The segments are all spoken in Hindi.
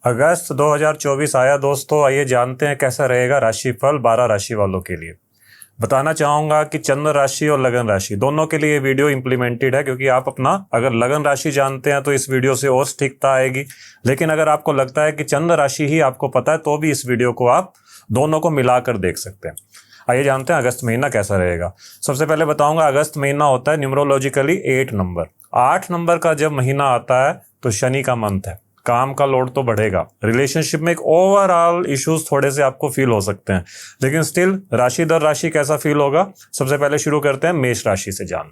अगस्त 2024 आया दोस्तों। आइए जानते हैं कैसा रहेगा राशिफल 12 राशि वालों के लिए। बताना चाहूंगा कि चंद्र राशि और लगन राशि दोनों के लिए वीडियो इंप्लीमेंटेड है, क्योंकि आप अपना अगर लगन राशि जानते हैं तो इस वीडियो से और सटीकता आएगी। लेकिन अगर आपको लगता है कि चंद्र राशि ही आपको पता है तो भी इस वीडियो को आप दोनों को मिलाकर देख सकते हैं। आइए जानते हैं अगस्त महीना कैसा रहेगा। सबसे पहले बताऊंगा अगस्त महीना होता है न्यूमरोलॉजिकली 8 नंबर। 8 नंबर का जब महीना आता है तो शनि का मंथ है। काम का लोड तो बढ़ेगा, रिलेशनशिप में एक ओवरऑल इश्यूज थोड़े से आपको फील हो सकते हैं, लेकिन स्टिल राशि दर राशि कैसा फील होगा। सबसे पहले शुरू करते हैं मेष राशि से जान।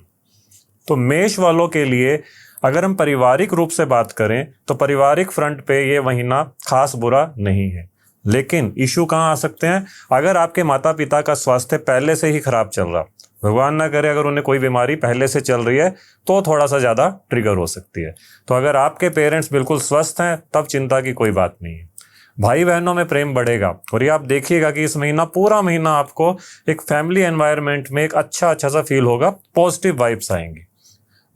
तो मेष वालों के लिए अगर हम पारिवारिक रूप से बात करें तो पारिवारिक फ्रंट पे ये महीना खास बुरा नहीं है, लेकिन इशू कहाँ आ सकते हैं। अगर आपके माता पिता का स्वास्थ्य पहले से ही खराब चल रहा, भगवान ना करे अगर उन्हें कोई बीमारी पहले से चल रही है तो थोड़ा सा ज़्यादा ट्रिगर हो सकती है। तो अगर आपके पेरेंट्स बिल्कुल स्वस्थ हैं तब चिंता की कोई बात नहीं है। भाई बहनों में प्रेम बढ़ेगा और ये आप देखिएगा कि इस महीना पूरा महीना आपको एक फैमिली एनवायरनमेंट में एक अच्छा सा फील होगा, पॉजिटिव वाइब्स आएंगी।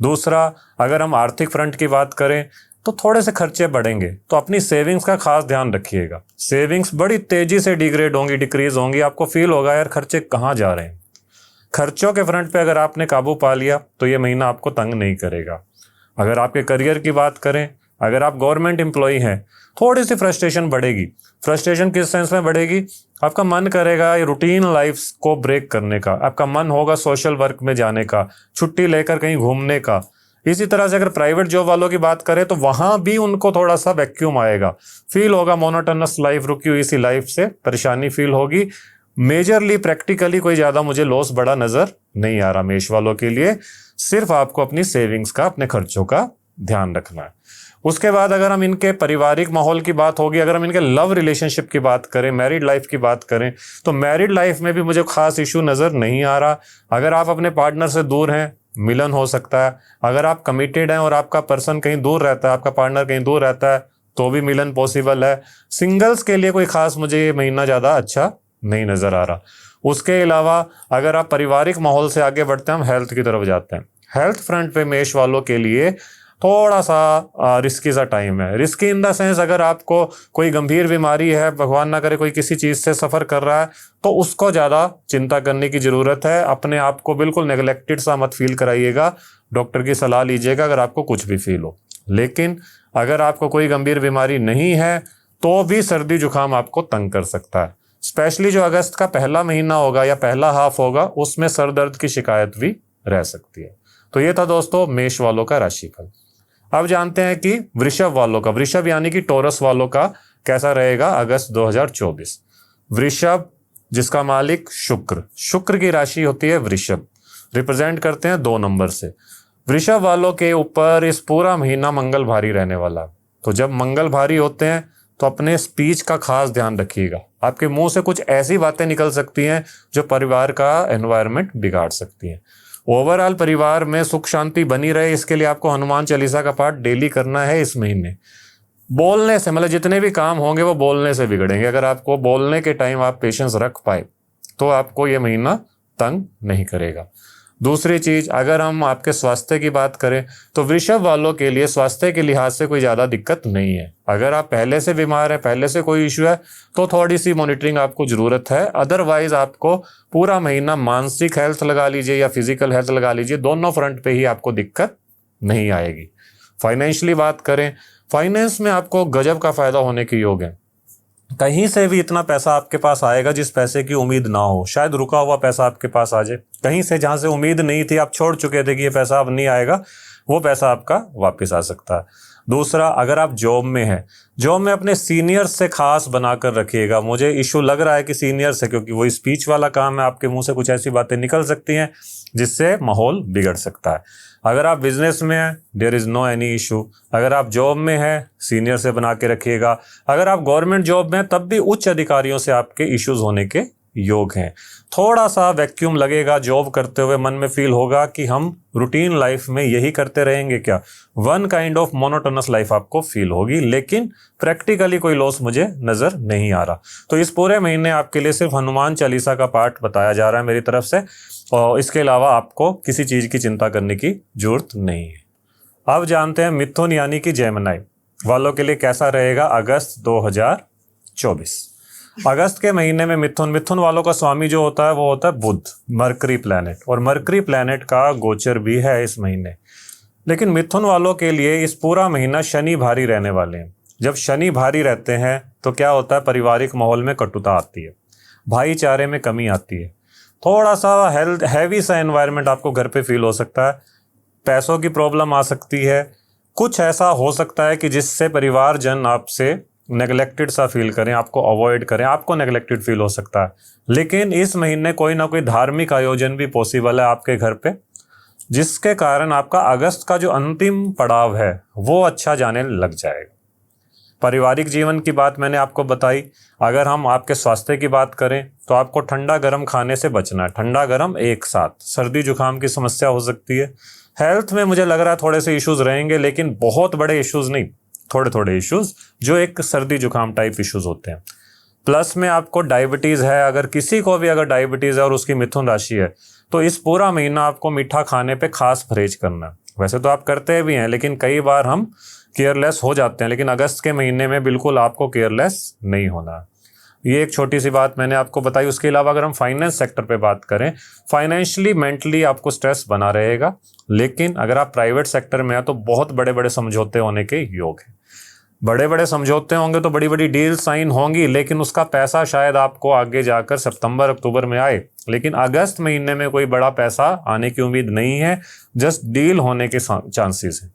दूसरा, अगर हम आर्थिक फ्रंट की बात करें तो थोड़े से खर्चे बढ़ेंगे, तो अपनी सेविंग्स का खास ध्यान रखिएगा। सेविंग्स बड़ी तेजी से डिग्रेड होंगी, डिक्रीज होंगी। आपको फील होगा यार खर्चे कहाँ जा रहे हैं। खर्चों के फ्रंट पे अगर आपने काबू पा लिया तो ये महीना आपको तंग नहीं करेगा। अगर आपके करियर की बात करें, अगर आप गवर्नमेंट एम्प्लॉई हैं, थोड़ी सी फ्रस्ट्रेशन बढ़ेगी। फ्रस्ट्रेशन किस सेंस में बढ़ेगी, आपका मन करेगा ये रूटीन लाइफ को ब्रेक करने का, आपका मन होगा सोशल वर्क में जाने का, छुट्टी लेकर कहीं घूमने का। इसी तरह से अगर प्राइवेट जॉब वालों की बात करें तो वहां भी उनको थोड़ा सा वैक्यूम आएगा, फील होगा मोनोटोनस लाइफ, रुकी हुई सी लाइफ से परेशानी फील होगी। मेजरली प्रैक्टिकली कोई ज्यादा मुझे लॉस बड़ा नजर नहीं आ रहा मेष वालों के लिए। सिर्फ आपको अपनी सेविंग्स का, अपने खर्चों का ध्यान रखना है। उसके बाद अगर हम इनके पारिवारिक माहौल की बात होगी, अगर हम इनके लव रिलेशनशिप की बात करें, मैरिड लाइफ की बात करें, तो मैरिड लाइफ में भी मुझे खास इशू नजर नहीं आ रहा। अगर आप अपने पार्टनर से दूर हैं, मिलन हो सकता है। अगर आप कमिटेड हैं और आपका पर्सन कहीं दूर रहता है, आपका पार्टनर कहीं दूर रहता है, तो भी मिलन पॉसिबल है। सिंगल्स के लिए कोई खास मुझे ये महीना ज़्यादा अच्छा नहीं नज़र आ रहा। उसके अलावा अगर आप पारिवारिक माहौल से आगे बढ़ते हैं, हम हेल्थ की तरफ जाते हैं। हेल्थ फ्रंट पे मेष वालों के लिए थोड़ा सा रिस्की सा टाइम है। रिस्की इन द सेंस, अगर आपको कोई गंभीर बीमारी है, भगवान ना करे कोई किसी चीज़ से सफ़र कर रहा है, तो उसको ज़्यादा चिंता करने की ज़रूरत है। अपने आप को बिल्कुल नेग्लेक्टेड सा मत फील कराइएगा, डॉक्टर की सलाह लीजिएगा अगर आपको कुछ भी फील हो। लेकिन अगर आपको कोई गंभीर बीमारी नहीं है तो भी सर्दी जुकाम आपको तंग कर सकता है। स्पेशली जो अगस्त का पहला महीना होगा या पहला हाफ होगा, उसमें सर दर्द की शिकायत भी रह सकती है। तो ये था दोस्तों मेष वालों का राशिफल। अब जानते हैं कि वृषभ वालों का, वृषभ यानी कि टॉरस वालों का कैसा रहेगा अगस्त 2024। वृषभ जिसका मालिक शुक्र, शुक्र की राशि होती है वृषभ, रिप्रेजेंट करते हैं 2 नंबर से। वृषभ वालों के ऊपर इस पूरा महीना मंगल भारी रहने वाला। तो जब मंगल भारी होते हैं तो अपने स्पीच का खास ध्यान रखिएगा। आपके मुंह से कुछ ऐसी बातें निकल सकती हैं जो परिवार का एनवायरनमेंट बिगाड़ सकती हैं। ओवरऑल परिवार में सुख शांति बनी रहे, इसके लिए आपको हनुमान चालीसा का पाठ डेली करना है इस महीने। बोलने से, मतलब जितने भी काम होंगे वो बोलने से बिगड़ेंगे। अगर आपको बोलने के टाइम आप पेशेंस रख पाए तो आपको ये महीना तंग नहीं करेगा। दूसरी चीज, अगर हम आपके स्वास्थ्य की बात करें तो वृषभ वालों के लिए स्वास्थ्य के लिहाज से कोई ज़्यादा दिक्कत नहीं है। अगर आप पहले से बीमार हैं, पहले से कोई इश्यू है, तो थोड़ी सी मॉनिटरिंग आपको ज़रूरत है। अदरवाइज आपको पूरा महीना मानसिक हेल्थ लगा लीजिए या फिजिकल हेल्थ लगा लीजिए, दोनों फ्रंट पे ही आपको दिक्कत नहीं आएगी। फाइनेंशियली बात करें, फाइनेंस में आपको गजब का फ़ायदा होने के योग है। कहीं से भी इतना पैसा आपके पास आएगा जिस पैसे की उम्मीद ना हो। शायद रुका हुआ पैसा आपके पास आ जाए, कहीं से जहां से उम्मीद नहीं थी, आप छोड़ चुके थे कि ये पैसा अब नहीं आएगा, वो पैसा आपका वापस आ सकता है। दूसरा, अगर आप जॉब में हैं, जॉब में अपने सीनियर्स से खास बनाकर रखिएगा। मुझे इशू लग रहा है कि सीनियर से, क्योंकि वो स्पीच वाला काम है, आपके मुंह से कुछ ऐसी बातें निकल सकती हैं जिससे माहौल बिगड़ सकता है। अगर आप बिजनेस में हैं, there is no any issue. अगर आप जॉब में हैं, सीनियर से बना के रखिएगा। अगर आप गवर्नमेंट जॉब में हैं, तब भी उच्च अधिकारियों से आपके इश्यूज होने के योग हैं। थोड़ा सा वैक्यूम लगेगा जॉब करते हुए, मन में फील होगा कि हम रूटीन लाइफ में यही करते रहेंगे क्या, one kind of monotonous life आपको फील होगी। लेकिन प्रैक्टिकली कोई लॉस मुझे नजर नहीं आ रहा। तो इस पूरे महीने आपके लिए सिर्फ हनुमान चालीसा का पाठ बताया जा रहा है मेरी तरफ से, और इसके अलावा आपको किसी चीज की चिंता करने की जरूरत नहीं है। अब जानते हैं मिथुन यानी कि जेमिनी। वालों के लिए कैसा रहेगा अगस्त 2024। अगस्त के महीने में मिथुन वालों का स्वामी जो होता है वो होता है बुध, मरकरी प्लैनेट, और मरकरी प्लैनेट का गोचर भी है इस महीने। लेकिन मिथुन वालों के लिए इस पूरा महीना शनि भारी रहने वाले हैं। जब शनि भारी रहते हैं तो क्या होता है, पारिवारिक माहौल में कटुता आती है, भाईचारे में कमी आती है, थोड़ा सा हैवी सा एनवायरनमेंट आपको घर पे फील हो सकता है, पैसों की प्रॉब्लम आ सकती है, कुछ ऐसा हो सकता है कि जिससे परिवारजन आपसे नेगलेक्टेड सा फील करें, आपको अवॉइड करें, आपको नेगलेक्टेड फील हो सकता है। लेकिन इस महीने कोई ना कोई धार्मिक आयोजन भी पॉसिबल है आपके घर पे, जिसके कारण आपका अगस्त का जो अंतिम पड़ाव है वो अच्छा जाने लग जाएगा। पारिवारिक जीवन की बात मैंने आपको बताई। अगर हम आपके स्वास्थ्य की बात करें तो आपको ठंडा गर्म खाने से बचना है, ठंडा गर्म एक साथ, सर्दी जुकाम की समस्या हो सकती है। हेल्थ में मुझे लग रहा है थोड़े से इश्यूज रहेंगे, लेकिन बहुत बड़े इश्यूज नहीं, थोड़े थोड़े इश्यूज जो एक सर्दी जुकाम टाइप इश्यूज होते हैं। प्लस में आपको डायबिटीज़ है, अगर किसी को भी अगर डायबिटीज़ है और उसकी मिथुन राशि है तो इस पूरा महीना आपको मीठा खाने पे खास परहेज करना है। वैसे तो आप करते भी हैं, लेकिन कई बार हम केयरलेस हो जाते हैं, लेकिन अगस्त के महीने में बिल्कुल आपको केयरलेस नहीं होना। ये एक छोटी सी बात मैंने आपको बताई। उसके अलावा अगर हम फाइनेंस सेक्टर पे बात करें, फाइनेंशियली मेंटली आपको स्ट्रेस बना रहेगा, लेकिन अगर आप प्राइवेट सेक्टर में हैं तो बहुत बड़े बड़े समझौते होने के योग हैं। बड़े बड़े समझौते होंगे तो बड़ी बड़ी डील साइन होंगी, लेकिन उसका पैसा शायद आपको आगे जाकर सितंबर अक्टूबर में आए, लेकिन अगस्त महीने में कोई बड़ा पैसा आने की उम्मीद नहीं है, जस्ट डील होने के चांसेस हैं।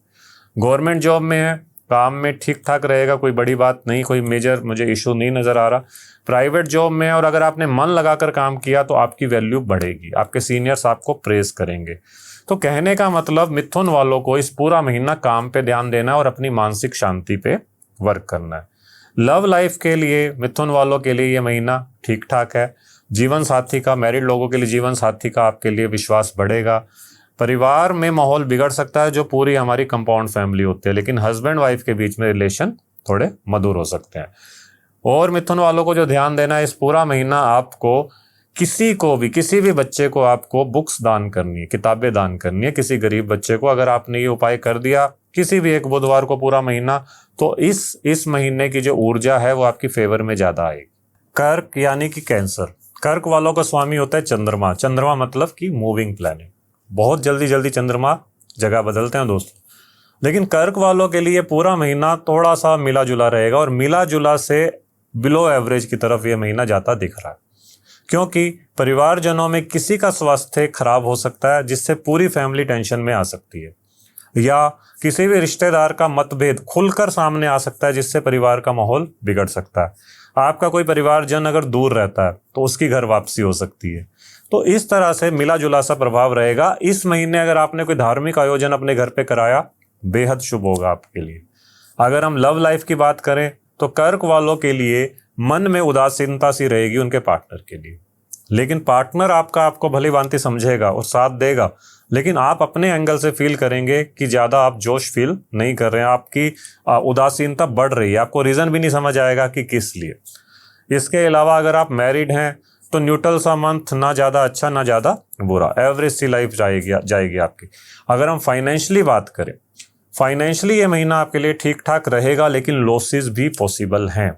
गवर्नमेंट जॉब में है, काम में ठीक ठाक रहेगा, कोई बड़ी बात नहीं, कोई मेजर मुझे इशू नहीं नज़र आ रहा। प्राइवेट जॉब में है और अगर आपने मन लगाकर काम किया तो आपकी वैल्यू बढ़ेगी, आपके सीनियर्स आपको प्रेज करेंगे। तो कहने का मतलब मिथुन वालों को इस पूरा महीना काम पे ध्यान देना और अपनी मानसिक शांति पे वर्क करना है। लव लाइफ के लिए मिथुन वालों के लिए ये महीना ठीक ठाक है। जीवन साथी का, मैरिड लोगों के लिए जीवन साथी का आपके लिए विश्वास बढ़ेगा। परिवार में माहौल बिगड़ सकता है, जो पूरी हमारी कंपाउंड फैमिली होती है, लेकिन हस्बैंड वाइफ के बीच में रिलेशन थोड़े मधुर हो सकते हैं। और मिथुन वालों को जो ध्यान देना है, इस पूरा महीना आपको किसी भी बच्चे को आपको बुक्स दान करनी है, किताबें दान करनी है किसी गरीब बच्चे को। अगर आपने ये उपाय कर दिया किसी भी एक बुधवार को पूरा महीना, तो इस महीने की जो ऊर्जा है वो आपकी फेवर में ज़्यादा आएगी। कर्क यानी कि कैंसर, कर्क वालों का स्वामी होता है चंद्रमा। चंद्रमा मतलब कि मूविंग प्लैनेट। बहुत जल्दी चंद्रमा जगह बदलते हैं दोस्तों। लेकिन कर्क वालों के लिए पूरा महीना थोड़ा सा मिला जुला रहेगा, और मिला जुला से बिलो एवरेज की तरफ ये महीना जाता दिख रहा है, क्योंकि परिवारजनों में किसी का स्वास्थ्य खराब हो सकता है, जिससे पूरी फैमिली टेंशन में आ सकती है, या किसी भी रिश्तेदार का मतभेद खुलकर सामने आ सकता है, जिससे परिवार का माहौल बिगड़ सकता है। आपका कोई परिवारजन अगर दूर रहता है तो उसकी घर वापसी हो सकती है। तो इस तरह से मिला जुला सा प्रभाव रहेगा। इस महीने अगर आपने कोई धार्मिक आयोजन अपने घर पे कराया, बेहद शुभ होगा आपके लिए। अगर हम लव लाइफ की बात करें तो कर्क वालों के लिए मन में उदासीनता सी रहेगी उनके पार्टनर के लिए, लेकिन पार्टनर आपको भली भांति समझेगा और साथ देगा, लेकिन आप अपने एंगल से फील करेंगे कि ज़्यादा आप जोश फील नहीं कर रहे हैं, आपकी उदासीनता बढ़ रही है, आपको रीज़न भी नहीं समझ आएगा कि किस लिए। इसके अलावा अगर आप मैरिड हैं तो न्यूट्रल सा मंथ, ना ज़्यादा अच्छा ना ज़्यादा बुरा, एवरेज सी लाइफ जाएगी आपकी। अगर हम फाइनेंशियली बात करें, फाइनेंशियली ये महीना आपके लिए ठीक ठाक रहेगा, लेकिन लॉसेस भी पॉसिबल हैं।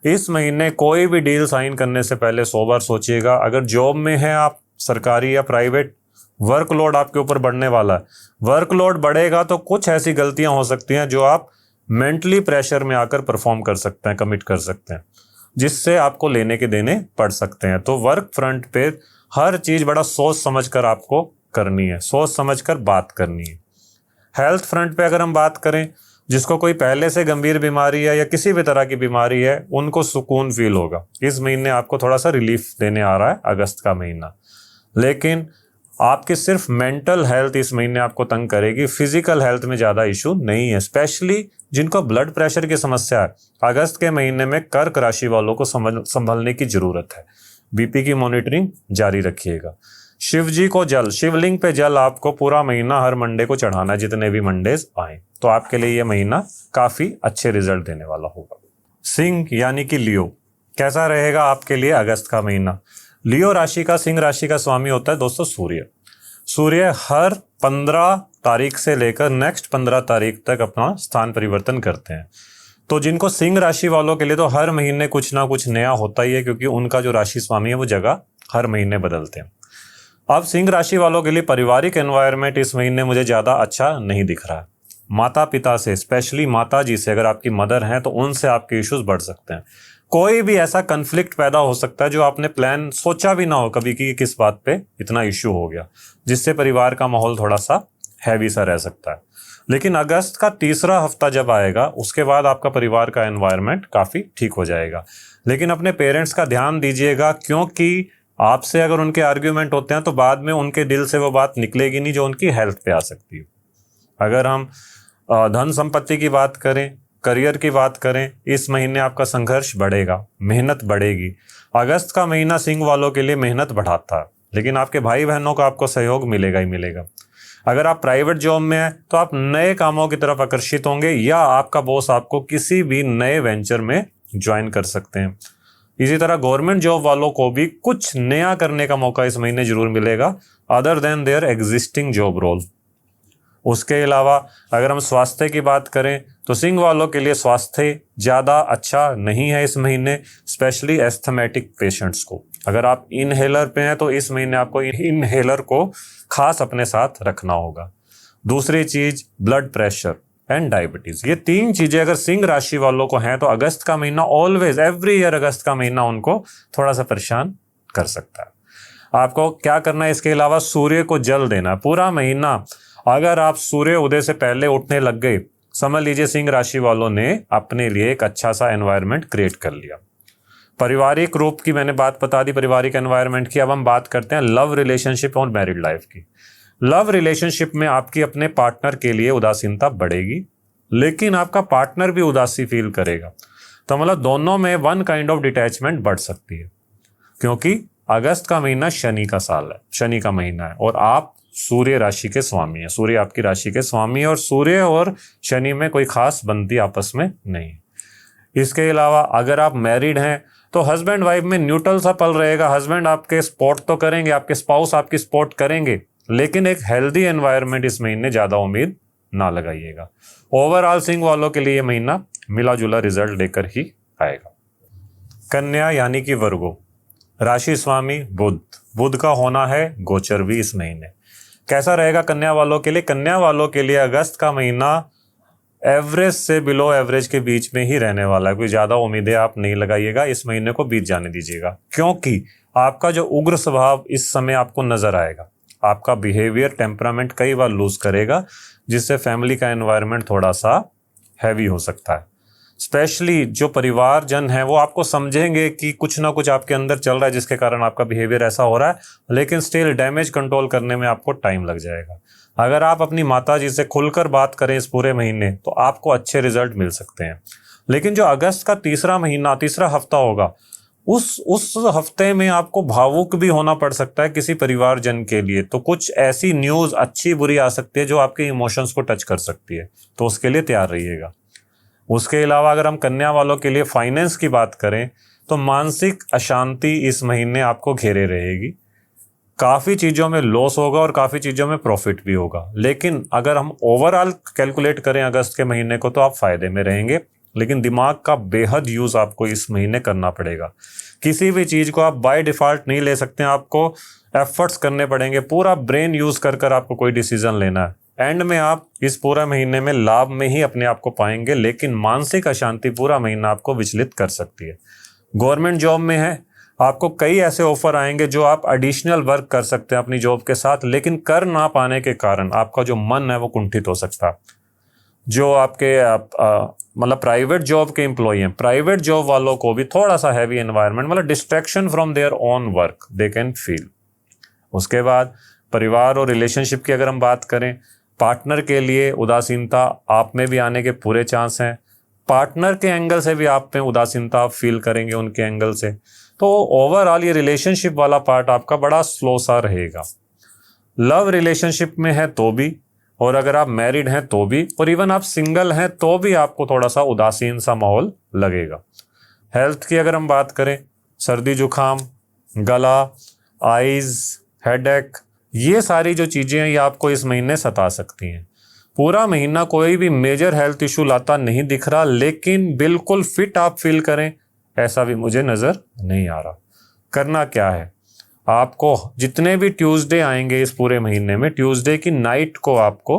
इस महीने कोई भी डील साइन करने से पहले 100 बार सोचिएगा। अगर जॉब में है आप, सरकारी या प्राइवेट, वर्कलोड आपके ऊपर बढ़ने वाला है। वर्कलोड बढ़ेगा तो कुछ ऐसी गलतियां हो सकती हैं जो आप मेंटली प्रेशर में आकर परफॉर्म कर सकते हैं, कमिट कर सकते हैं, जिससे आपको लेने के देने पड़ सकते हैं। तो वर्क फ्रंट पे हर चीज़ बड़ा सोच समझ कर आपको करनी है, सोच समझ कर बात करनी है। हेल्थ फ्रंट पे अगर हम बात करें, जिसको कोई पहले से गंभीर बीमारी है या किसी भी तरह की बीमारी है, उनको सुकून फील होगा। इस महीने आपको थोड़ा सा रिलीफ देने आ रहा है अगस्त का महीना, लेकिन आपकी सिर्फ मेंटल हेल्थ इस महीने आपको तंग करेगी। फिजिकल हेल्थ में ज़्यादा इशू नहीं है, स्पेशली जिनको ब्लड प्रेशर की समस्या है। अगस्त के महीने में कर्क राशि वालों को संभलने की ज़रूरत है। बीपी की मॉनिटरिंग जारी रखिएगा। शिव जी को जल, शिवलिंग पे जल आपको पूरा महीना हर मंडे को चढ़ाना है, जितने भी मंडेज आए, तो आपके लिए ये महीना काफ़ी अच्छे रिजल्ट देने वाला होगा। सिंह यानी कि लियो, कैसा रहेगा आपके लिए अगस्त का महीना? लियो राशि का, सिंह राशि का स्वामी होता है दोस्तों सूर्य। सूर्य हर 15 तारीख से लेकर नेक्स्ट 15 तारीख तक अपना स्थान परिवर्तन करते हैं। तो जिनको सिंह राशि वालों के लिए तो हर महीने कुछ ना कुछ नया होता ही है, क्योंकि उनका जो राशि स्वामी है वो जगह हर महीने बदलते हैं। अब सिंह राशि वालों के लिए पारिवारिक एनवायरनमेंट इस महीने मुझे ज़्यादा अच्छा नहीं दिख रहा है। माता पिता से, स्पेशली माता जी से, अगर आपकी मदर हैं तो उनसे आपके इश्यूज बढ़ सकते हैं। कोई भी ऐसा कन्फ्लिक्ट पैदा हो सकता है जो आपने प्लान सोचा भी ना हो कभी कि किस बात पे इतना इश्यू हो गया, जिससे परिवार का माहौल थोड़ा सा हैवी सा रह सकता है। लेकिन अगस्त का तीसरा हफ्ता जब आएगा उसके बाद आपका परिवार का एनवायरनमेंट काफ़ी ठीक हो जाएगा। लेकिन अपने पेरेंट्स का ध्यान दीजिएगा, क्योंकि आपसे अगर उनके आर्ग्यूमेंट होते हैं तो बाद में उनके दिल से वो बात निकलेगी नहीं जो उनकी हेल्थ पे आ सकती है। अगर हम धन संपत्ति की बात करें, करियर की बात करें, इस महीने आपका संघर्ष बढ़ेगा, मेहनत बढ़ेगी। अगस्त का महीना सिंह वालों के लिए मेहनत बढ़ाता है, लेकिन आपके भाई बहनों का आपको सहयोग मिलेगा ही मिलेगा। अगर आप प्राइवेट जॉब में हैं तो आप नए कामों की तरफ आकर्षित होंगे, या आपका बॉस आपको किसी भी नए वेंचर में ज्वाइन कर सकते हैं। इसी तरह गवर्नमेंट जॉब वालों को भी कुछ नया करने का मौका इस महीने जरूर मिलेगा, other than their existing job role. उसके अलावा अगर हम स्वास्थ्य की बात करें तो सिंह वालों के लिए स्वास्थ्य ज़्यादा अच्छा नहीं है इस महीने, स्पेशली एस्थमेटिक पेशेंट्स को। अगर आप इनहेलर पे हैं तो इस महीने आपको इनहेलर को खास अपने साथ रखना होगा। दूसरी चीज़ ब्लड प्रेशर एंड डायबिटीज़, ये 3 चीज़ें अगर सिंह राशि वालों को हैं तो अगस्त का महीना ऑलवेज एवरी ईयर अगस्त का महीना उनको थोड़ा सा परेशान कर सकता है। आपको क्या करना है इसके अलावा? सूर्य को जल देना है पूरा महीना। अगर आप सूर्य उदय से पहले उठने लग गए, समझ लीजिए सिंह राशि वालों ने अपने लिए एक अच्छा सा एनवायरनमेंट क्रिएट कर लिया। पारिवारिक रूप की मैंने बात बता दी, पारिवारिक एनवायरनमेंट की। अब हम बात करते हैं लव रिलेशनशिप और मैरिड लाइफ की। लव रिलेशनशिप में आपकी अपने पार्टनर के लिए उदासीनता बढ़ेगी, लेकिन आपका पार्टनर भी उदासी फील करेगा। तो मतलब दोनों में वन काइंड ऑफ डिटैचमेंट बढ़ सकती है, क्योंकि अगस्त का महीना शनि का साल है, शनि का महीना है, और आप सूर्य राशि के स्वामी है। सूर्य आपकी राशि के स्वामी है, और सूर्य और शनि में कोई खास बनती आपस में नहीं। इसके अलावा अगर आप मैरिड हैं तो हस्बैंड वाइफ में न्यूट्रल सा पल रहेगा। हस्बैंड आपके सपोर्ट तो करेंगे, आपके स्पाउस आपकी सपोर्ट करेंगे, लेकिन एक हेल्दी एनवायरनमेंट इस महीने ज़्यादा उम्मीद ना लगाइएगा। ओवरऑल सिंह वालों के लिए ये महीना मिला जुला रिजल्ट लेकर ही आएगा। कन्या यानी कि वर्गो, राशि स्वामी बुध, बुध का होना है गोचर भी इस महीने। कैसा रहेगा कन्या वालों के लिए? कन्या वालों के लिए अगस्त का महीना एवरेज से बिलो एवरेज के बीच में ही रहने वाला है। कोई ज़्यादा उम्मीदें आप नहीं लगाइएगा, इस महीने को बीत जाने दीजिएगा, क्योंकि आपका जो उग्र स्वभाव इस समय आपको नजर आएगा। आपका बिहेवियर, टेम्परामेंट कई बार लूज करेगा, जिससे फैमिली का एनवायरनमेंट थोड़ा सा हैवी हो सकता है। स्पेशली जो परिवारजन है वो आपको समझेंगे कि कुछ ना कुछ आपके अंदर चल रहा है जिसके कारण आपका बिहेवियर ऐसा हो रहा है, लेकिन स्टिल डैमेज कंट्रोल करने में आपको टाइम लग जाएगा। अगर आप अपनी माता जी से खुलकर बात करें इस पूरे महीने तो आपको अच्छे रिजल्ट मिल सकते हैं। लेकिन जो अगस्त का तीसरा महीना, तीसरा हफ्ता होगा, उस हफ्ते में आपको भावुक भी होना पड़ सकता है किसी परिवारजन के लिए। तो कुछ ऐसी न्यूज़ अच्छी बुरी आ सकती है जो आपके इमोशंस को टच कर सकती है, तो उसके लिए तैयार रहिएगा। उसके अलावा अगर हम कन्या वालों के लिए फाइनेंस की बात करें तो मानसिक अशांति इस महीने आपको घेरे रहेगी। काफ़ी चीज़ों में लॉस होगा और काफ़ी चीज़ों में प्रॉफिट भी होगा, लेकिन अगर हम ओवरऑल कैलकुलेट करें अगस्त के महीने को तो आप फायदे में रहेंगे। लेकिन दिमाग का बेहद यूज़ आपको इस महीने करना पड़ेगा। किसी भी चीज़ को आप बाय डिफ़ॉल्ट नहीं ले सकते, आपको एफर्ट्स करने पड़ेंगे। पूरा ब्रेन यूज़ कर कर आपको कोई डिसीजन लेना है। एंड में आप इस पूरा महीने में लाभ में ही अपने आप को पाएंगे, लेकिन मानसिक अशांति पूरा महीना आपको विचलित कर सकती है। गवर्नमेंट जॉब में है, आपको कई ऐसे ऑफर आएंगे जो आप एडिशनल वर्क कर सकते हैं अपनी जॉब के साथ, लेकिन कर ना पाने के कारण आपका जो मन है वो कुंठित हो सकता है। जो आपके मतलब प्राइवेट जॉब के एम्प्लॉई हैं, प्राइवेट जॉब वालों को भी थोड़ा सा हैवी एनवायरनमेंट, मतलब distraction from their own work they can feel. उसके बाद परिवार और रिलेशनशिप की अगर हम बात करें, पार्टनर के लिए उदासीनता आप में भी आने के पूरे चांस हैं। पार्टनर के एंगल से भी आप में उदासीनता आप फील करेंगे उनके एंगल से। तो ओवरऑल ये रिलेशनशिप वाला पार्ट आपका बड़ा स्लो सा रहेगा। लव रिलेशनशिप में है तो भी, और अगर आप मैरिड हैं तो भी, और इवन आप सिंगल हैं तो भी आपको थोड़ा सा उदासीन सा माहौल लगेगा। हेल्थ की अगर हम बात करें, सर्दी जुकाम, गला, आइज, हेडेक, ये सारी जो चीज़ें हैं ये आपको इस महीने सता सकती हैं। पूरा महीना कोई भी मेजर हेल्थ इशू लाता नहीं दिख रहा, लेकिन बिल्कुल फिट आप फील करें ऐसा भी मुझे नज़र नहीं आ रहा। करना क्या है, आपको जितने भी ट्यूसडे आएंगे इस पूरे महीने में, ट्यूसडे की नाइट को आपको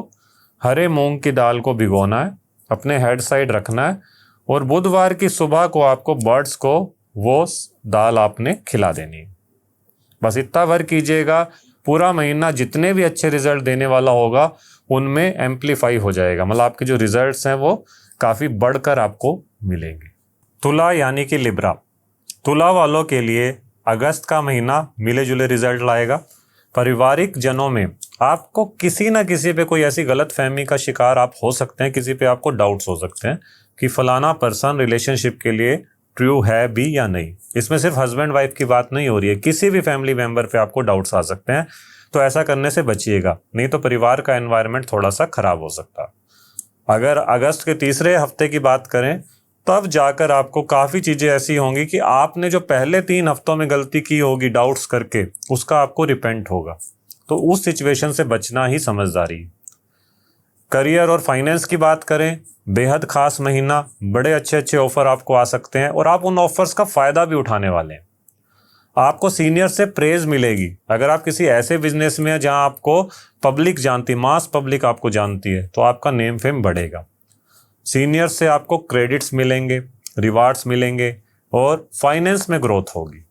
हरे मूंग की दाल को भिगोना है, अपने हेड साइड रखना है, और बुधवार की सुबह को आपको बर्ड्स को वो दाल आपने खिला देनी है। बस इतना भर कीजिएगा, पूरा महीना जितने भी अच्छे रिजल्ट देने वाला होगा उनमें एम्पलीफाई हो जाएगा, मतलब आपके जो रिजल्ट्स हैं वो काफ़ी बढ़कर आपको मिलेंगे। तुला यानी कि लिब्रा, तुला वालों के लिए अगस्त का महीना मिले जुले रिजल्ट लाएगा। पारिवारिक जनों में आपको किसी ना किसी पे कोई ऐसी गलत फहमी का शिकार आप हो सकते हैं, किसी पे आपको डाउट्स हो सकते हैं कि फलाना पर्सन रिलेशनशिप के लिए ट्रू है भी या नहीं। इसमें सिर्फ हस्बैंड वाइफ की बात नहीं हो रही है, किसी भी फैमिली मेंबर पे आपको डाउट्स आ सकते हैं, तो ऐसा करने से बचिएगा, नहीं तो परिवार का एनवायरनमेंट थोड़ा सा खराब हो सकता है। अगर अगस्त के तीसरे हफ्ते की बात करें तब जाकर आपको काफ़ी चीज़ें ऐसी होंगी कि आपने जो पहले 3 हफ्तों में गलती की होगी डाउट्स करके, उसका आपको रिपेंट होगा, तो उस सिचुएशन से बचना ही समझदारी है। करियर और फाइनेंस की बात करें, बेहद खास महीना, बड़े अच्छे अच्छे ऑफर आपको आ सकते हैं और आप उन ऑफर्स का फ़ायदा भी उठाने वाले हैं। आपको सीनियर से प्रेज मिलेगी। अगर आप किसी ऐसे बिजनेस में हैं जहां आपको पब्लिक जानती, मास पब्लिक आपको जानती है, तो आपका नेम फेम बढ़ेगा। सीनियर से आपको क्रेडिट्स मिलेंगे, रिवार्ड्स मिलेंगे और फाइनेंस में ग्रोथ होगी।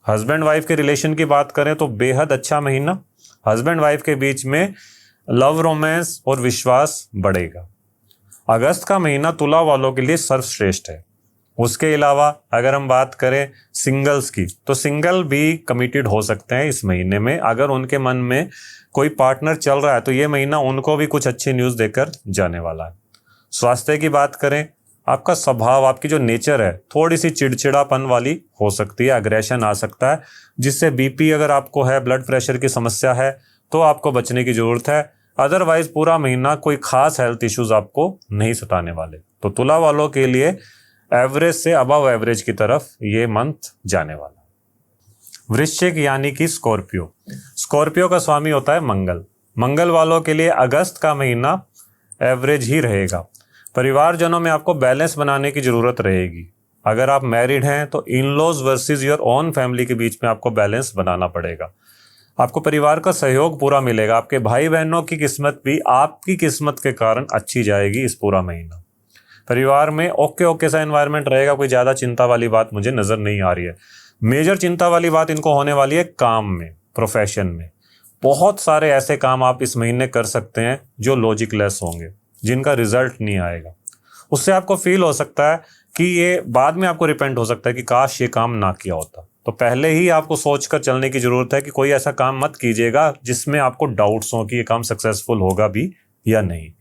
हस्बैंड वाइफ के रिलेशन की बात करें तो बेहद अच्छा महीना, हस्बैंड वाइफ के बीच में लव, रोमांस और विश्वास बढ़ेगा। अगस्त का महीना तुला वालों के लिए सर्वश्रेष्ठ है। उसके अलावा अगर हम बात करें सिंगल्स की, तो सिंगल भी कमिटेड हो सकते हैं इस महीने में। अगर उनके मन में कोई पार्टनर चल रहा है तो ये महीना उनको भी कुछ अच्छी न्यूज़ देकर जाने वाला है। स्वास्थ्य की बात करें, आपका स्वभाव, आपकी जो नेचर है, थोड़ी सी चिड़चिड़ापन वाली हो सकती है, अग्रेशन आ सकता है, जिससे बीपी अगर आपको है, ब्लड प्रेशर की समस्या है, तो आपको बचने की ज़रूरत है। अदरवाइज पूरा महीना कोई खास हेल्थ इश्यूज आपको नहीं सताने वाले। तो तुला वालों के लिए एवरेज से अबव एवरेज की तरफ ये मंथ जाने वाला। वृश्चिक यानी कि स्कॉर्पियो, स्कॉर्पियो का स्वामी होता है मंगल। मंगल वालों के लिए अगस्त का महीना एवरेज ही रहेगा। परिवारजनों में आपको बैलेंस बनाने की ज़रूरत रहेगी। अगर आप मैरिड हैं तो in laws versus your own family के बीच में आपको बैलेंस बनाना पड़ेगा। आपको परिवार का सहयोग पूरा मिलेगा। आपके भाई बहनों की किस्मत भी आपकी किस्मत के कारण अच्छी जाएगी इस पूरा महीना। परिवार में ओके सा एनवायरनमेंट रहेगा, कोई ज़्यादा चिंता वाली बात मुझे नज़र नहीं आ रही है। मेजर चिंता वाली बात इनको होने वाली है काम में, प्रोफेशन में। बहुत सारे ऐसे काम आप इस महीने कर सकते हैं जो लॉजिकलेस होंगे, जिनका रिजल्ट नहीं आएगा। उससे आपको फील हो सकता है कि ये बाद में आपको रिपेंट हो सकता है कि काश ये काम ना किया होता। तो पहले ही आपको सोचकर चलने की ज़रूरत है कि कोई ऐसा काम मत कीजिएगा जिसमें आपको डाउट्स हो कि ये काम सक्सेसफुल होगा भी या नहीं।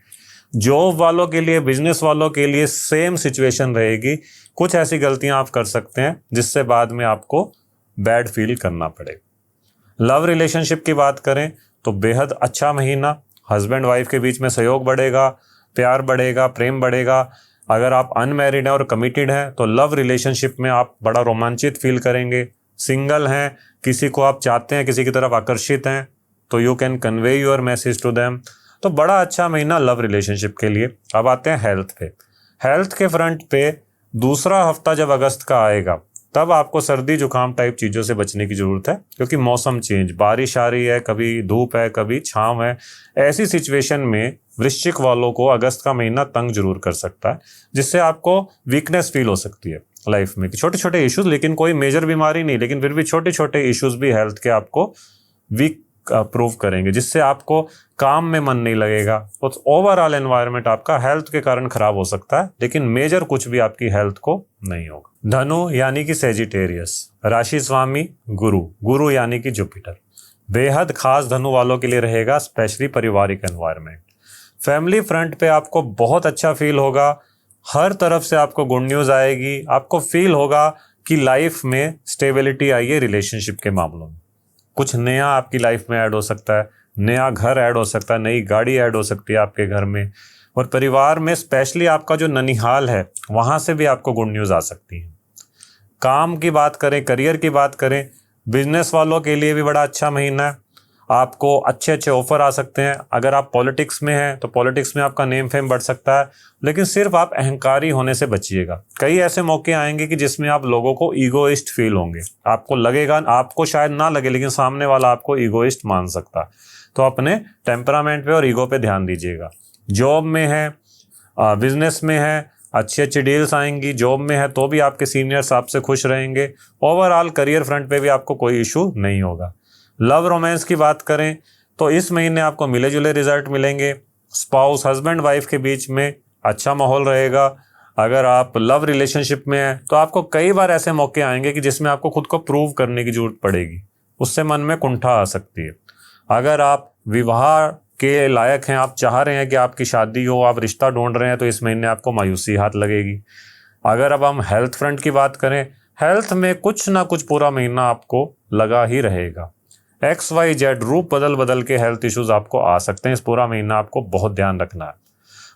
जॉब वालों के लिए, बिजनेस वालों के लिए सेम सिचुएशन रहेगी। कुछ ऐसी गलतियां आप कर सकते हैं जिससे बाद में आपको बैड फील करना पड़े। लव रिलेशनशिप की बात करें तो बेहद अच्छा महीना, हस्बैंड वाइफ के बीच में सहयोग बढ़ेगा, प्यार बढ़ेगा, प्रेम बढ़ेगा। अगर आप अनमैरिड हैं और कमिटेड हैं तो लव रिलेशनशिप में आप बड़ा रोमांचित फील करेंगे। सिंगल हैं, किसी को आप चाहते हैं, किसी की तरफ आकर्षित हैं, तो you can convey your message to them. तो बड़ा अच्छा महीना लव रिलेशनशिप के लिए। अब आते हैं हेल्थ पे। हेल्थ के फ्रंट पे दूसरा हफ्ता जब अगस्त का आएगा तब आपको सर्दी जुकाम टाइप चीज़ों से बचने की ज़रूरत है, क्योंकि मौसम चेंज, बारिश आ रही है, कभी धूप है, कभी छाँव है। ऐसी सिचुएशन में वृश्चिक वालों को अगस्त का महीना तंग जरूर कर सकता है, जिससे आपको वीकनेस फील हो सकती है लाइफ में। छोटे छोटे इश्यूज, लेकिन कोई मेजर बीमारी नहीं, लेकिन फिर भी छोटे छोटे इश्यूज भी हेल्थ के आपको वीक प्रूव करेंगे, जिससे आपको काम में मन नहीं लगेगा। तो ओवरऑल एनवायरनमेंट आपका हेल्थ के कारण खराब हो सकता है, लेकिन मेजर कुछ भी आपकी हेल्थ को नहीं होगा। धनु यानी कि सेजिटेरियस, राशि स्वामी गुरु, गुरु यानी कि जुपिटर। बेहद खास धनु वालों के लिए रहेगा, स्पेशली पारिवारिक एनवायरनमेंट। फैमिली फ्रंट पे आपको बहुत अच्छा फील होगा, हर तरफ से आपको गुड न्यूज़ आएगी। आपको फील होगा कि लाइफ में स्टेबिलिटी आई है रिलेशनशिप के मामलों में। कुछ नया आपकी लाइफ में ऐड हो सकता है, नया घर ऐड हो सकता है, नई गाड़ी ऐड हो सकती है आपके घर में। और परिवार में स्पेशली आपका जो ननिहाल है वहाँ से भी आपको गुड न्यूज़ आ सकती है। काम की बात करें, करियर की बात करें, बिजनेस वालों के लिए भी बड़ा अच्छा महीना है। आपको अच्छे अच्छे ऑफर आ सकते हैं। अगर आप पॉलिटिक्स में हैं तो पॉलिटिक्स में आपका नेम फेम बढ़ सकता है, लेकिन सिर्फ आप अहंकारी होने से बचिएगा। कई ऐसे मौके आएंगे कि जिसमें आप लोगों को ईगोइस्ट फील होंगे, आपको लगेगा, आपको शायद ना लगे लेकिन सामने वाला आपको ईगोइस्ट मान सकता है। तो अपने टेम्परामेंट पे और ईगो पे ध्यान दीजिएगा। जॉब में है, बिजनेस में है, अच्छी अच्छी डील्स आएंगी। जॉब में है तो भी आपके सीनियर्स आपसे खुश रहेंगे। ओवरऑल करियर फ्रंट पे भी आपको कोई इशू नहीं होगा। लव रोमांस की बात करें तो इस महीने आपको मिले जुले रिजल्ट मिलेंगे। स्पाउस हस्बैंड वाइफ के बीच में अच्छा माहौल रहेगा। अगर आप लव रिलेशनशिप में हैं तो आपको कई बार ऐसे मौके आएंगे कि जिसमें आपको खुद को प्रूव करने की जरूरत पड़ेगी, उससे मन में कुंठा आ सकती है। अगर आप विवाह के लायक हैं, आप चाह रहे हैं कि आपकी शादी हो, आप रिश्ता ढूंढ रहे हैं, तो इस महीने आपको मायूसी हाथ लगेगी। अगर अब हम हेल्थ फ्रंट की बात करें, हेल्थ में कुछ ना कुछ पूरा महीना आपको लगा ही रहेगा। XYZ रूप बदल बदल के हेल्थ इश्यूज आपको आ सकते हैं। इस पूरा महीना आपको बहुत ध्यान रखना है।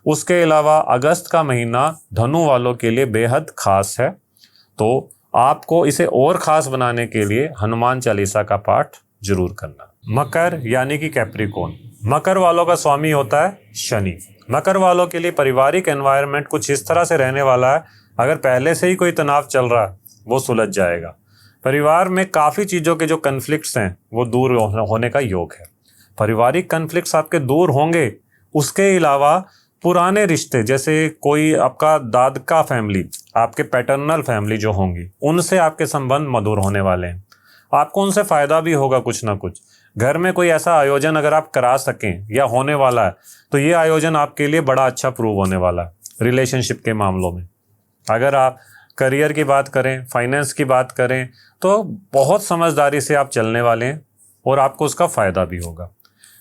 उसके अलावा अगस्त का महीना धनु वालों के लिए बेहद खास है, तो आपको इसे और खास बनाने के लिए हनुमान चालीसा का पाठ जरूर करना। मकर यानी कि कैप्रिकॉर्न, मकर वालों का स्वामी होता है शनि। मकर वालों के लिए पारिवारिक एनवायरनमेंट कुछ इस तरह से रहने वाला है, अगर पहले से ही कोई तनाव चल रहा है वो सुलझ जाएगा। परिवार में काफ़ी चीज़ों के जो कन्फ्लिक्ट्स हैं वो दूर होने का योग है। पारिवारिक कन्फ्लिक्ट्स आपके दूर होंगे। उसके अलावा पुराने रिश्ते, जैसे कोई आपका दादका फैमिली, आपके पैटर्नल फैमिली जो होंगी, उनसे आपके संबंध मधुर होने वाले हैं। आपको उनसे फ़ायदा भी होगा कुछ ना कुछ। घर में कोई ऐसा आयोजन अगर आप करा सकें या होने वाला है तो ये आयोजन आपके लिए बड़ा अच्छा प्रूव होने वाला है रिलेशनशिप के मामलों में। अगर आप करियर की बात करें, फाइनेंस की बात करें, तो बहुत समझदारी से आप चलने वाले हैं और आपको उसका फ़ायदा भी होगा।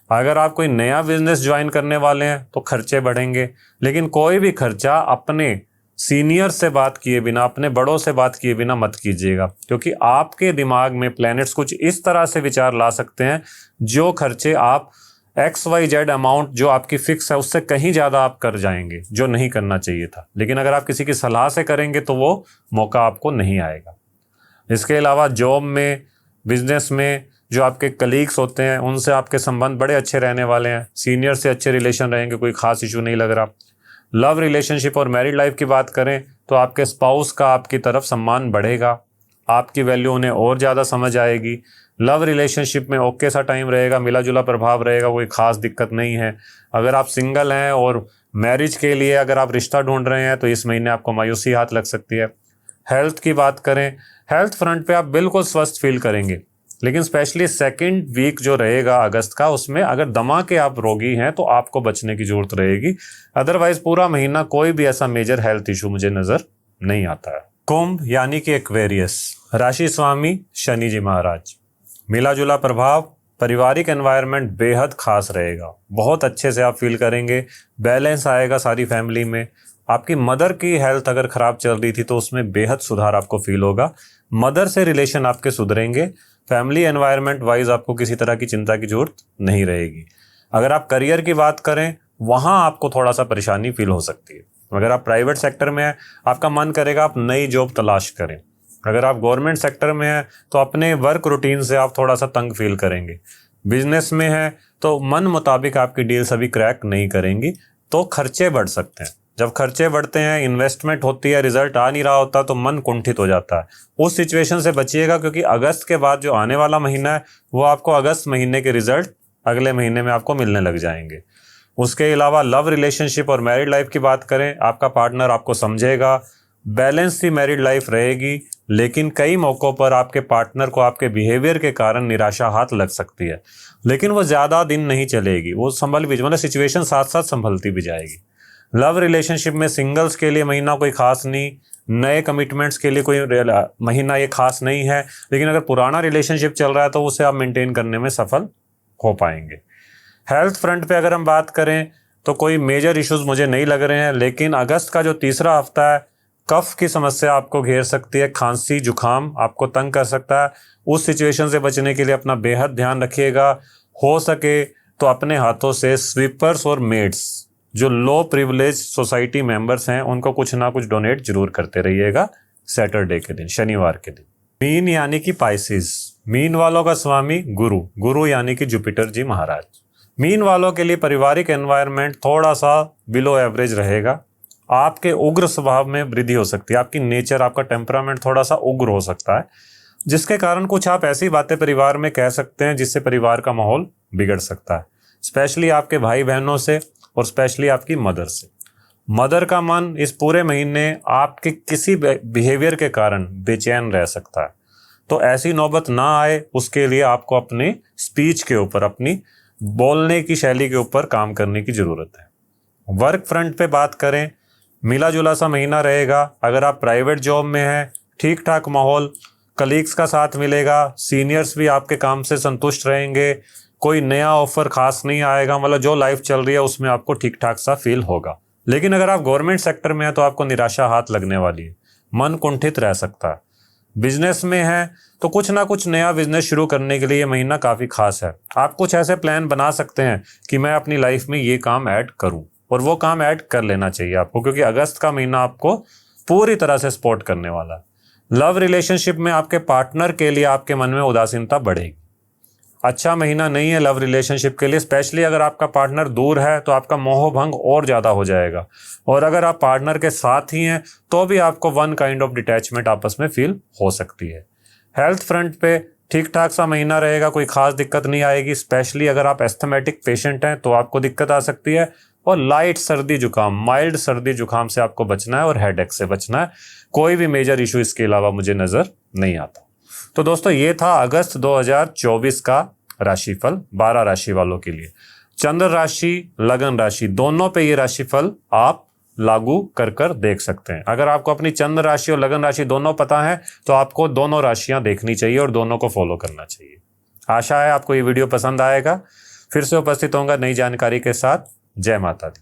अगर आप कोई नया बिजनेस ज्वाइन करने वाले हैं तो खर्चे बढ़ेंगे, लेकिन कोई भी खर्चा अपने सीनियर से बात किए बिना, अपने बड़ों से बात किए बिना मत कीजिएगा, क्योंकि आपके दिमाग में प्लैनेट्स कुछ इस तरह से विचार ला सकते हैं जो खर्चे आप XYZ अमाउंट जो आपकी फिक्स है उससे कहीं ज़्यादा आप कर जाएंगे, जो नहीं करना चाहिए था। लेकिन अगर आप किसी की सलाह से करेंगे तो वो मौका आपको नहीं आएगा। इसके अलावा जॉब में, बिजनेस में जो आपके कलीग्स होते हैं उनसे आपके संबंध बड़े अच्छे रहने वाले हैं। सीनियर से अच्छे रिलेशन रहेंगे, कोई खास इशू नहीं लग रहा। लव रिलेशनशिप और मैरिड लाइफ की बात करें तो आपके स्पाउस का आपकी तरफ सम्मान बढ़ेगा, आपकी वैल्यू उन्हें और ज़्यादा समझ आएगी। लव रिलेशनशिप में ओके सा टाइम रहेगा, मिला जुला प्रभाव रहेगा, कोई ख़ास दिक्कत नहीं है। अगर आप सिंगल हैं और मैरिज के लिए अगर आप रिश्ता ढूंढ रहे हैं तो इस महीने आपको मायूसी हाथ लग सकती है। हेल्थ की बात करें, हेल्थ फ्रंट पे आप बिल्कुल स्वस्थ फील करेंगे, लेकिन स्पेशली सेकंड वीक जो रहेगा अगस्त का, उसमें अगर दमा के आप रोगी हैं तो आपको बचने की जरूरत रहेगी। अदरवाइज पूरा महीना कोई भी ऐसा मेजर हेल्थ इशू मुझे नज़र नहीं आता है। कुंभ यानी कि एक्वेरियस, राशि स्वामी शनि जी महाराज। मिला जुला प्रभाव, पारिवारिक एनवायरनमेंट बेहद खास रहेगा, बहुत अच्छे से आप फील करेंगे, बैलेंस आएगा सारी फैमिली में। आपकी मदर की हेल्थ अगर ख़राब चल रही थी तो उसमें बेहद सुधार आपको फील होगा। मदर से रिलेशन आपके सुधरेंगे। फैमिली एनवायरनमेंट वाइज आपको किसी तरह की चिंता की जरूरत नहीं रहेगी। अगर आप करियर की बात करें, वहाँ आपको थोड़ा सा परेशानी फील हो सकती है। अगर आप प्राइवेट सेक्टर में हैं, आपका मन करेगा आप नई जॉब तलाश करें। अगर आप गवर्नमेंट सेक्टर में हैं तो अपने वर्क रूटीन से आप थोड़ा सा तंग फील करेंगे। बिजनेस में हैं तो मन मुताबिक आपकी डील्स अभी क्रैक नहीं करेंगी, तो खर्चे बढ़ सकते हैं। जब खर्चे बढ़ते हैं, इन्वेस्टमेंट होती है, रिजल्ट आ नहीं रहा होता तो मन कुंठित हो जाता है। उस सिचुएशन से बचिएगा, क्योंकि अगस्त के बाद जो आने वाला महीना है वो आपको अगस्त महीने के रिजल्ट अगले महीने में आपको मिलने लग जाएंगे। उसके अलावा लव रिलेशनशिप और मैरिड लाइफ की बात करें, आपका पार्टनर आपको समझेगा, बैलेंस सी मैरिड लाइफ रहेगी, लेकिन कई मौक़ों पर आपके पार्टनर को आपके बिहेवियर के कारण निराशा हाथ लग सकती है, लेकिन वो ज़्यादा दिन नहीं चलेगी, वो संभल भी, मतलब सिचुएशन साथ साथ संभलती भी जाएगी। लव रिलेशनशिप में सिंगल्स के लिए महीना कोई खास नहीं, नए कमिटमेंट्स के लिए कोई महीना ये खास नहीं है, लेकिन अगर पुराना रिलेशनशिप चल रहा है तो उसे आप मेंटेन करने में सफल हो पाएंगे। हेल्थ फ्रंट पे अगर हम बात करें तो कोई मेजर इश्यूज मुझे नहीं लग रहे हैं, लेकिन अगस्त का जो तीसरा हफ्ता है, कफ की समस्या आपको घेर सकती है, खांसी जुकाम आपको तंग कर सकता है। उस सिचुएशन से बचने के लिए अपना बेहद ध्यान रखिएगा। हो सके तो अपने हाथों से स्वीपर्स और मेड्स, जो लो प्रिविलेज सोसाइटी मेंबर्स हैं, उनको कुछ ना कुछ डोनेट जरूर करते रहिएगा सैटरडे के दिन, शनिवार के दिन। मीन यानी कि पाइसेस, मीन वालों का स्वामी गुरु, गुरु यानी कि जुपिटर जी महाराज। मीन वालों के लिए पारिवारिक एनवायरनमेंट थोड़ा सा बिलो एवरेज रहेगा। आपके उग्र स्वभाव में वृद्धि हो सकती है, आपकी नेचर, आपका टेम्परामेंट थोड़ा सा उग्र हो सकता है, जिसके कारण कुछ आप ऐसी बातें परिवार में कह सकते हैं जिससे परिवार का माहौल बिगड़ सकता है, स्पेशली आपके भाई बहनों से और स्पेशली आपकी मदर से। मदर का मन इस पूरे महीने आपके किसी बिहेवियर के कारण बेचैन रह सकता है, तो ऐसी नौबत ना आए उसके लिए आपको अपने स्पीच के ऊपर, अपनी बोलने की शैली के ऊपर काम करने की ज़रूरत है। वर्क फ्रंट पे बात करें, मिला जुला सा महीना रहेगा। अगर आप प्राइवेट जॉब में हैं, ठीक ठाक माहौल, कलीग्स का साथ मिलेगा, सीनियर्स भी आपके काम से संतुष्ट रहेंगे, कोई नया ऑफर खास नहीं आएगा, मतलब जो लाइफ चल रही है उसमें आपको ठीक ठाक सा फील होगा। लेकिन अगर आप गवर्नमेंट सेक्टर में हैं तो आपको निराशा हाथ लगने वाली है, मन कुंठित रह सकता है। बिजनेस में है तो कुछ ना कुछ नया बिजनेस शुरू करने के लिए ये महीना काफ़ी खास है। आप कुछ ऐसे प्लान बना सकते हैं कि मैं अपनी लाइफ में ये काम ऐड करूं, और वो काम ऐड कर लेना चाहिए आपको, क्योंकि अगस्त का महीना आपको पूरी तरह से सपोर्ट करने वाला है। लव रिलेशनशिप में आपके पार्टनर के लिए आपके मन में उदासीनता बढ़ेगी। अच्छा महीना नहीं है लव रिलेशनशिप के लिए, स्पेशली अगर आपका पार्टनर दूर है तो आपका मोह भंग और ज़्यादा हो जाएगा, और अगर आप पार्टनर के साथ ही हैं तो भी आपको वन काइंड ऑफ डिटैचमेंट आपस में फील हो सकती है। हेल्थ फ्रंट पे ठीक ठाक सा महीना रहेगा, कोई खास दिक्कत नहीं आएगी, स्पेशली अगर आप एस्थमेटिक पेशेंट हैं तो आपको दिक्कत आ सकती है, और लाइट सर्दी जुकाम, माइल्ड सर्दी जुकाम से आपको बचना है और हेडेक से बचना है। कोई भी मेजर इशू इसके अलावा मुझे नज़र नहीं आता। तो दोस्तों ये था अगस्त 2024 का राशिफल 12 राशि वालों के लिए। चंद्र राशि, लगन राशि, दोनों पे ये राशिफल आप लागू कर देख सकते हैं। अगर आपको अपनी चंद्र राशि और लगन राशि दोनों पता है तो आपको दोनों राशियां देखनी चाहिए और दोनों को फॉलो करना चाहिए। आशा है आपको ये वीडियो पसंद आएगा। फिर से उपस्थित होऊंगा नई जानकारी के साथ। जय माता दी।